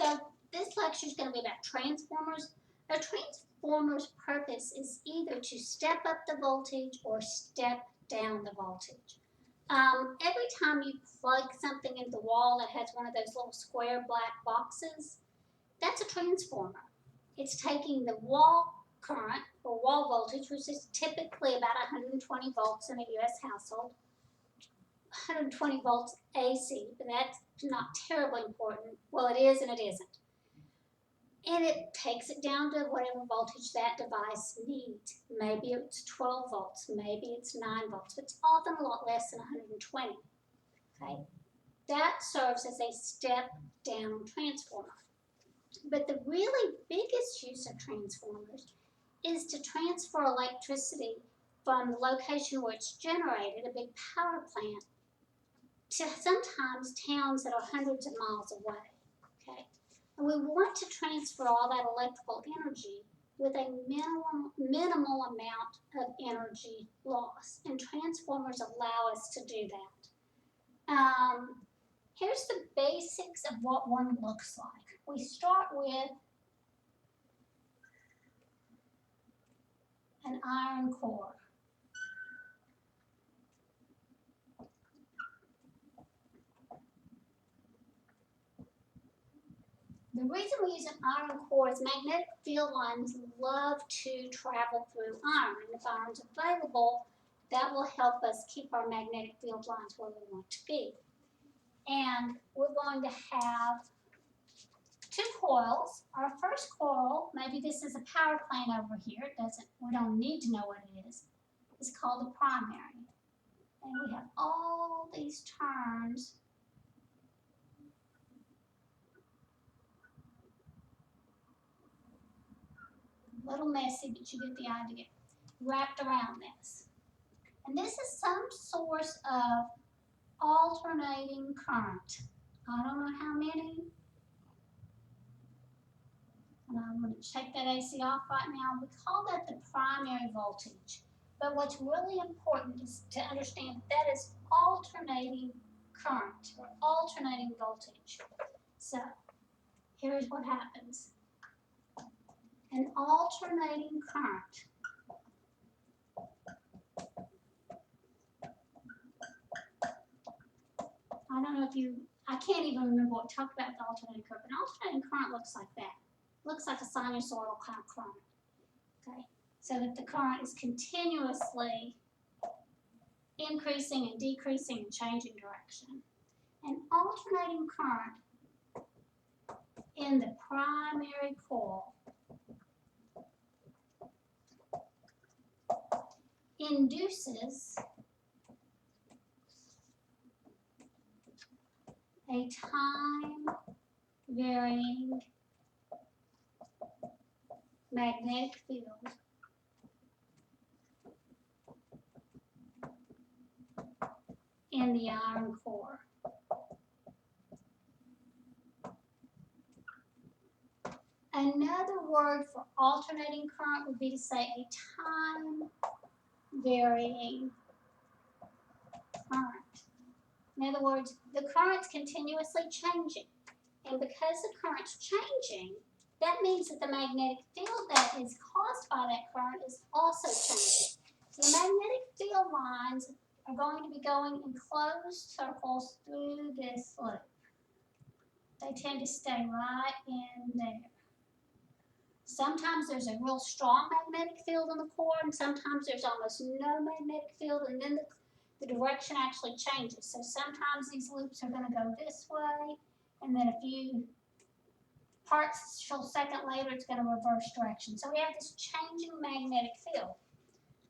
So this lecture is going to be about transformers. A transformer's purpose is either to step up the voltage or step down the voltage. Every time you plug something into the wall that has one of those little square black boxes, that's a transformer. It's taking the wall current or wall voltage, which is typically about 120 volts in a US household, 120 volts AC, but that's not terribly important. Well, it is and it isn't. And it takes it down to whatever voltage that device needs. Maybe it's 12 volts, maybe it's 9 volts, but it's often a lot less than 120. Okay? That serves as a step-down transformer. But the really biggest use of transformers is to transfer electricity from the location where it's generated, a big power plant, to sometimes towns that are hundreds of miles away. Okay? And we want to transfer all that electrical energy with a minimal amount of energy loss, and transformers allow us to do that. Here's the basics of what one looks like. We start with an iron core. The reason we use an iron core is magnetic field lines love to travel through iron, and if iron's available, that will help us keep our magnetic field lines where we want to be. And we're going to have two coils. Our first coil, maybe this is a power plant over here. We don't need to know what it is. It's called the primary. And we have all these turns. A little messy, but you get the idea. Wrapped around this. And this is some source of alternating current. I don't know how many. And I'm going to take that AC off right now. We call that the primary voltage. But what's really important is to understand that is alternating current or alternating voltage. So here's what happens. An alternating current I don't know if I can't even remember what we talked about the alternating current, but an alternating current looks like that. Looks like a sinusoidal kind of current. Okay, so that the current is continuously increasing and decreasing and changing direction. An alternating current in the primary coil induces a time-varying magnetic field in the iron core. Another word for alternating current would be to say a time-varying current. In other words, the current's continuously changing. And because the current's changing, that means that the magnetic field that is caused by that current is also changing. So the magnetic field lines are going to be going in closed circles through this loop. They tend to stay right in there. Sometimes there's a real strong magnetic field in the core, and sometimes there's almost no magnetic field, and then the direction actually changes. So sometimes these loops are going to go this way, and then a few partial second later, it's going to reverse direction. So we have this changing magnetic field.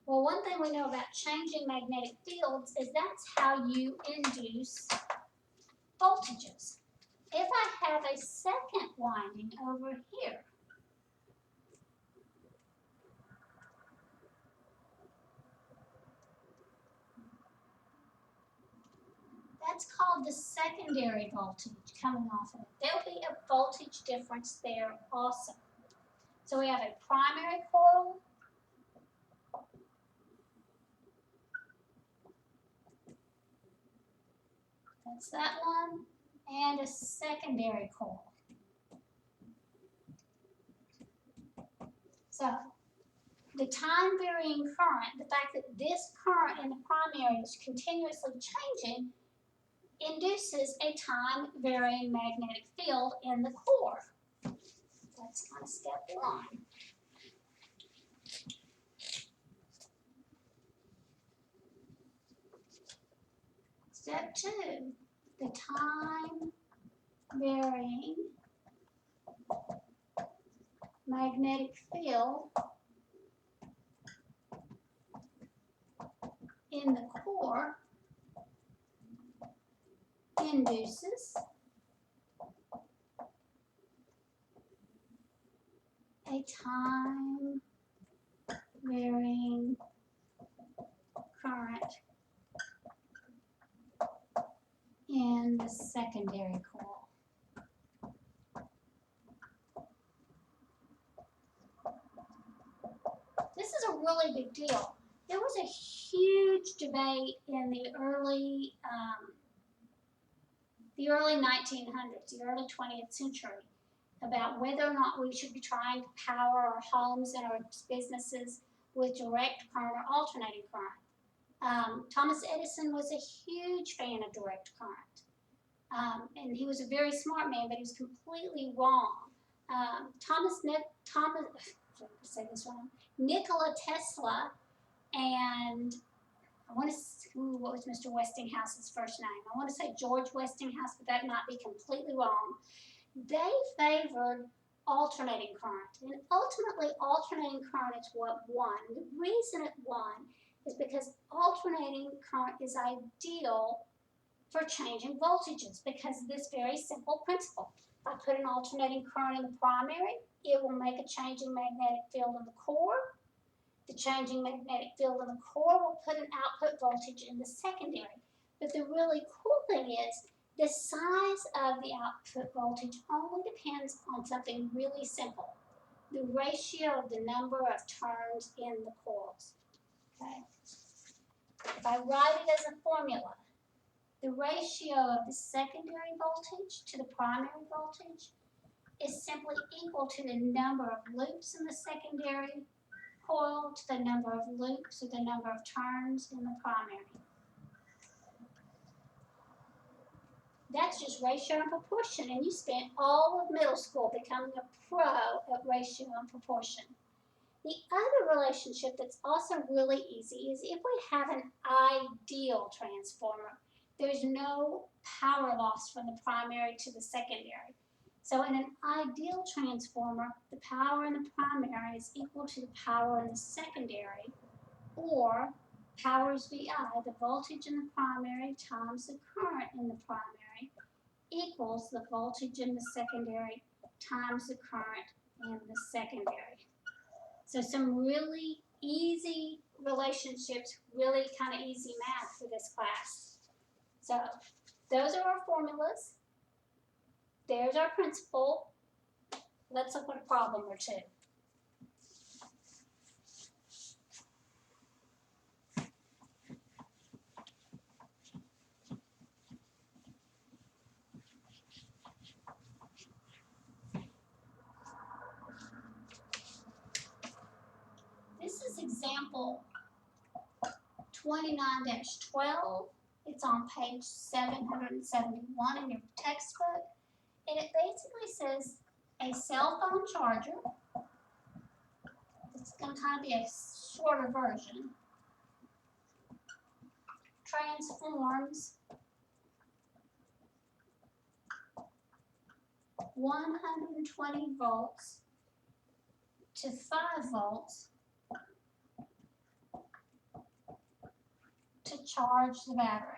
Well, one thing we know about changing magnetic fields is that's how you induce voltages. If I have a second winding over here, that's called the secondary voltage coming off of it. There'll be a voltage difference there also. So we have a primary coil, that's that one, and a secondary coil. So the time varying current, the fact that this current in the primary is continuously changing, induces a time varying magnetic field in the core. That's kind of step one. Step two, the time varying magnetic field in the core induces a time varying current in the secondary coil. This is a really big deal. There was a huge debate in the early 1900s, the early 20th century, about whether or not we should be trying to power our homes and our businesses with direct current or alternating current. Thomas Edison was a huge fan of direct current, and he was a very smart man, but he was completely wrong. Nikola Tesla and what was Mr. Westinghouse's first name? I want to say George Westinghouse, but that might be completely wrong. They favored alternating current, and ultimately alternating current is what won. The reason it won is because alternating current is ideal for changing voltages because of this very simple principle. If I put an alternating current in the primary, it will make a changing magnetic field in the core. The changing magnetic field in the core will put an output voltage in the secondary. But the really cool thing is the size of the output voltage only depends on something really simple, the ratio of the number of turns in the coils. Okay. If I write it as a formula, the ratio of the secondary voltage to the primary voltage is simply equal to the number of loops in the secondary coil to the number of loops or the number of turns in the primary. That's just ratio and proportion, and you spent all of middle school becoming a pro at ratio and proportion. The other relationship that's also really easy is if we have an ideal transformer, there's no power loss from the primary to the secondary. So in an ideal transformer, the power in the primary is equal to the power in the secondary, or power is VI, the voltage in the primary times the current in the primary, equals the voltage in the secondary times the current in the secondary. So some really easy relationships, really kind of easy math for this class. So those are our formulas. There's our principle. Let's look at a problem or two. This is example 29-12. It's on page 771 in your textbook. And it basically says a cell phone charger. It's going to kind of be a shorter version. Transforms 120 volts to 5 volts to charge the battery.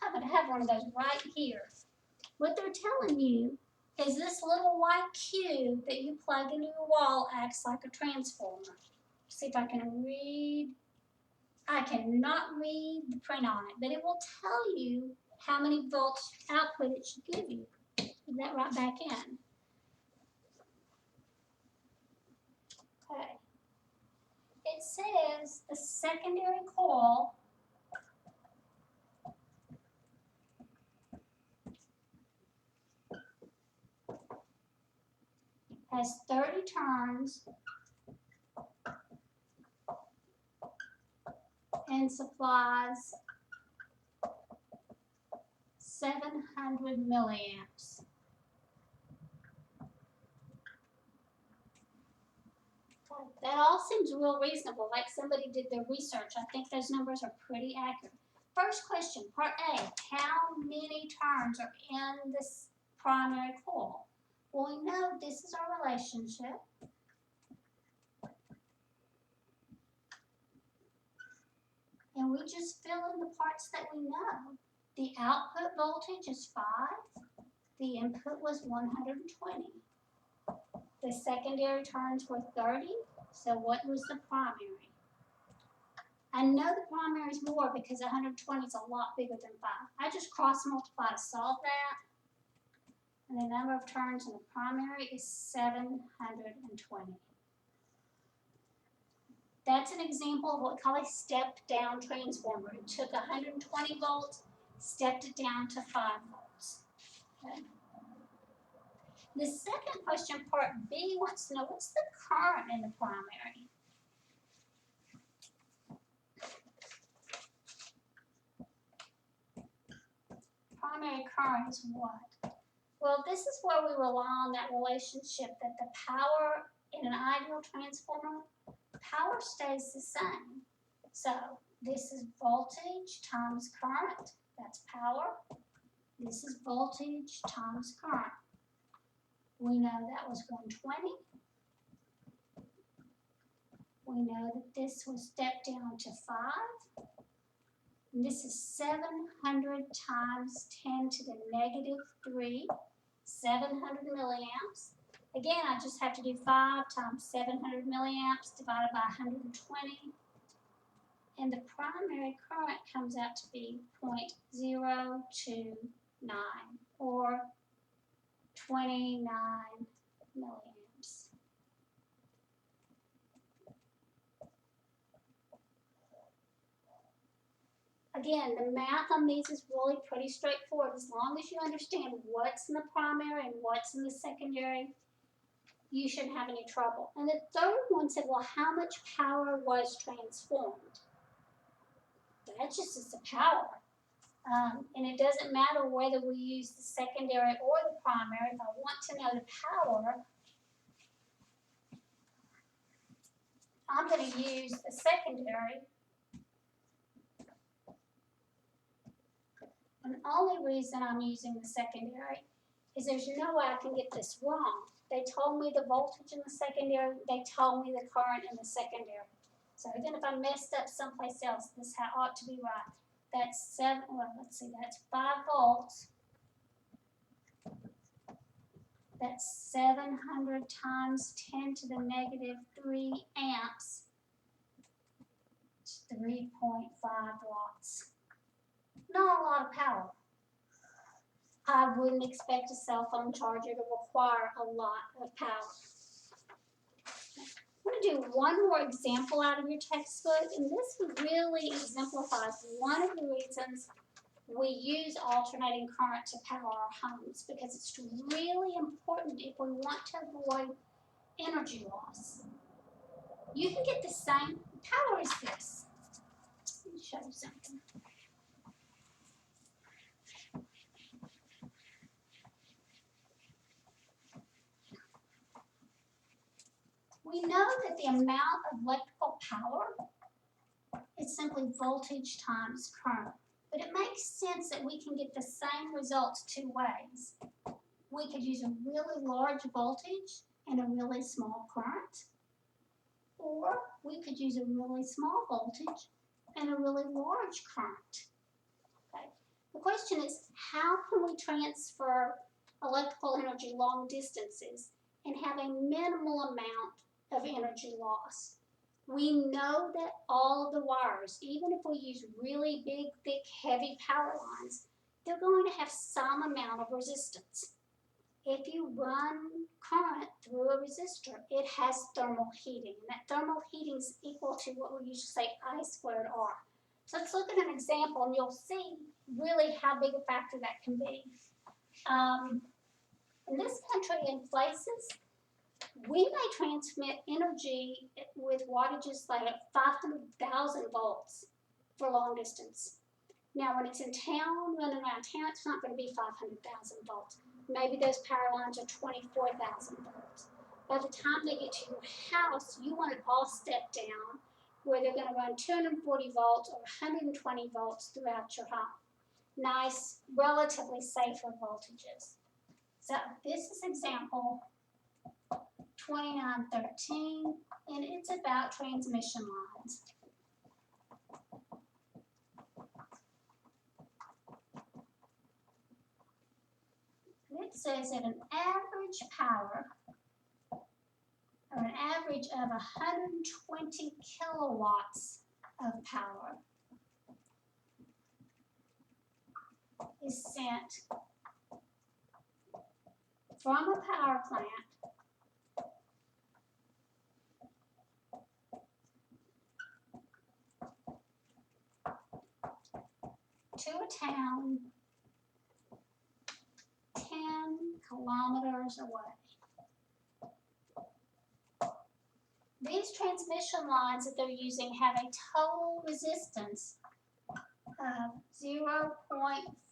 I'm going to have one of those right here. What they're telling you is this little white cube that you plug into your wall acts like a transformer. See if I can read. I cannot read the print on it, but it will tell you how many volts output it should give you. Put that right back in. Okay. It says the secondary coil has 30 turns and supplies 700 milliamps. That all seems real reasonable, like somebody did their research. I think those numbers are pretty accurate. First question, part A, how many turns are in this primary coil? Well, we know this is our relationship. And we just fill in the parts that we know. The output voltage is 5. The input was 120. The secondary turns were 30. So what was the primary? I know the primary is more because 120 is a lot bigger than 5. I just cross multiply to solve that. And the number of turns in the primary is 720. That's an example of what we call a step-down transformer. It took 120 volts, stepped it down to 5 volts. Okay. The second question, part B, wants to know what's the current in the primary? Primary current is what? Well, this is where we rely on that relationship that the power in an ideal transformer, power stays the same. So this is voltage times current, that's power. This is voltage times current. We know that was 120. We know that this was stepped down to 5. And this is 700 times 10 to the negative 3, 700 milliamps. Again, I just have to do 5 times 700 milliamps divided by 120. And the primary current comes out to be 0.029 or 29 milliamps. Again, the math on these is really pretty straightforward. As long as you understand what's in the primary and what's in the secondary, you shouldn't have any trouble. And the third one said, well, how much power was transformed? That just is the power. And it doesn't matter whether we use the secondary or the primary. If I want to know the power, I'm going to use the secondary. And the only reason I'm using the secondary is there's no way I can get this wrong. They told me the voltage in the secondary, they told me the current in the secondary. So even if I messed up someplace else, this ought to be right. That's 5 volts. That's 700 times 10 to the negative 3 amps. It's 3.5 watts. Not a lot of power. I wouldn't expect a cell phone charger to require a lot of power. I'm going to do one more example out of your textbook, and this really exemplifies one of the reasons we use alternating current to power our homes, because it's really important if we want to avoid energy loss. You can get the same power as this. Let me show you something. We know that the amount of electrical power is simply voltage times current. But it makes sense that we can get the same results two ways. We could use a really large voltage and a really small current, or we could use a really small voltage and a really large current. Okay. The question is, how can we transfer electrical energy long distances and have a minimal amount of energy loss? We know that all of the wires, even if we use really big, thick, heavy power lines, they're going to have some amount of resistance. If you run current through a resistor, it has thermal heating. And that thermal heating is equal to what we usually say I squared R. So let's look at an example and you'll see really how big a factor that can be. In this country, in places, We may transmit energy with wattages like 500,000 volts for long distance. Now, when it's in town, running around town, it's not going to be 500,000 volts. Maybe those power lines are 24,000 volts. By the time they get to your house, you want it all stepped down where they're going to run 240 volts or 120 volts throughout your home. Nice, relatively safer voltages. So this is example 2913, and it's about transmission lines. It says that an average power, or an average of 120 kilowatts of power is sent from a power plant to a town 10 kilometers away. These transmission lines that they're using have a total resistance of 0.40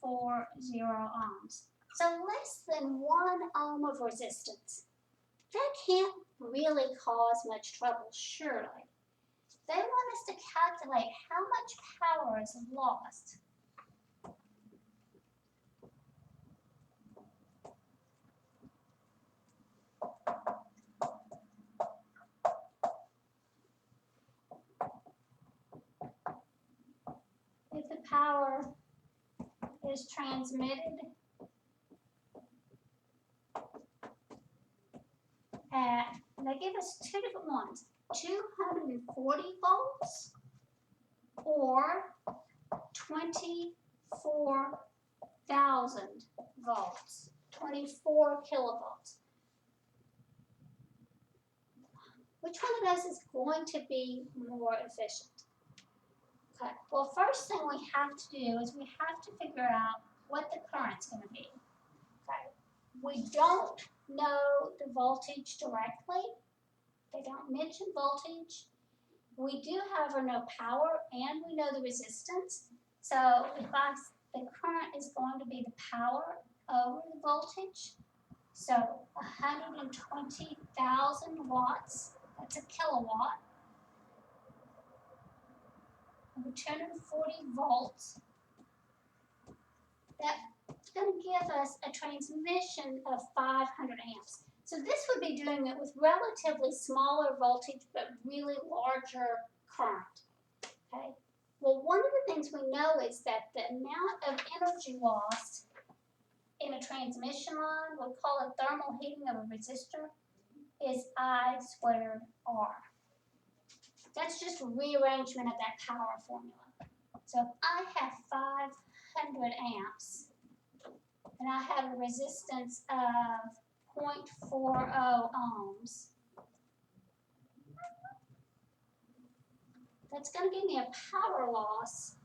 ohms. So less than 1 ohm of resistance. That can't really cause much trouble, surely. They want us to calculate how much power is lost. If the power is transmitted at, they give us two different ones, 240 volts or 24,000 volts, 24 kilovolts. Which one of those is going to be more efficient? Okay, well, first thing we have to do is we have to figure out what the current's going to be. Okay, we don't know the voltage directly. They don't mention voltage. We do, however, know power and we know the resistance. So if the current is going to be the power over the voltage, so 120,000 watts, that's a kilowatt, over 240 volts, that's going to give us a transmission of 500 amps. So this would be doing it with relatively smaller voltage but really larger current. Okay. Well, one of the things we know is that the amount of energy lost in a transmission line, we'll call it thermal heating of a resistor, is I squared R. That's just a rearrangement of that power formula. So if I have 500 amps and I have a resistance of 0.40 ohms, that's going to give me a power loss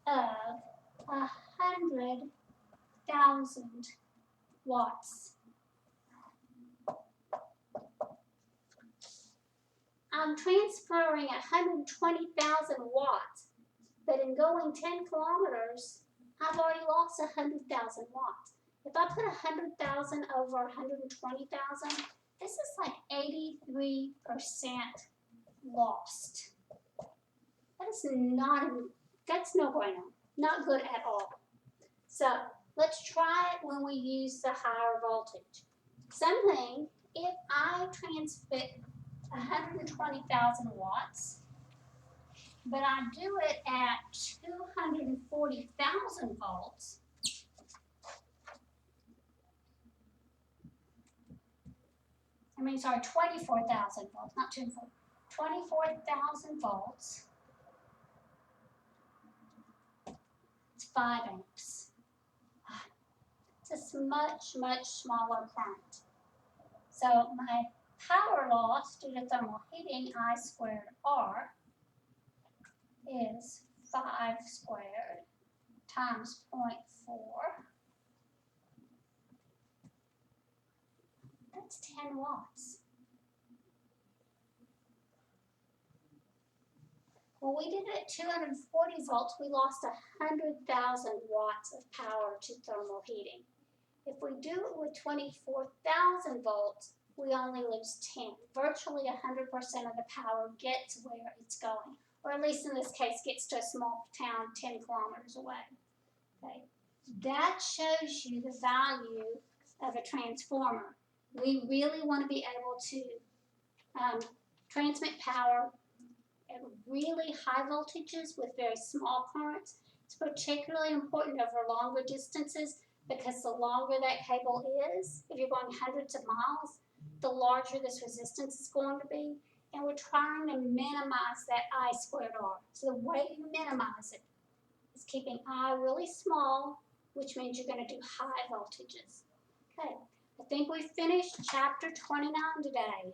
of 100,000 watts. I'm transferring 120,000 watts, but in going 10 kilometers, I've already lost 100,000 watts. If I put 100,000 over 120,000, this is like 83% lost. That's no bueno, not good at all. So let's try it when we use the higher voltage. Something, if I transmit 120,000 watts, but I do it at 240,000 volts, I mean, sorry, 24,000 volts, not 240, 24,000 volts, it's 5 amps. It's a much, much smaller current. So my power loss due to thermal heating, I squared R, is 5 squared times 0.4. That's 10 watts. When we did it at 240 volts, we lost 100,000 watts of power to thermal heating. If we do it with 24,000 volts, we only lose 10. Virtually 100% of the power gets where it's going, or at least in this case, gets to a small town 10 kilometers away. Okay. That shows you the value of a transformer. We really want to be able to transmit power at really high voltages with very small currents. It's particularly important over longer distances because the longer that cable is, if you're going hundreds of miles, the larger this resistance is going to be. And we're trying to minimize that I squared R. So the way you minimize it is keeping I really small, which means you're going to do high voltages. Okay, I think we finished chapter 29 today.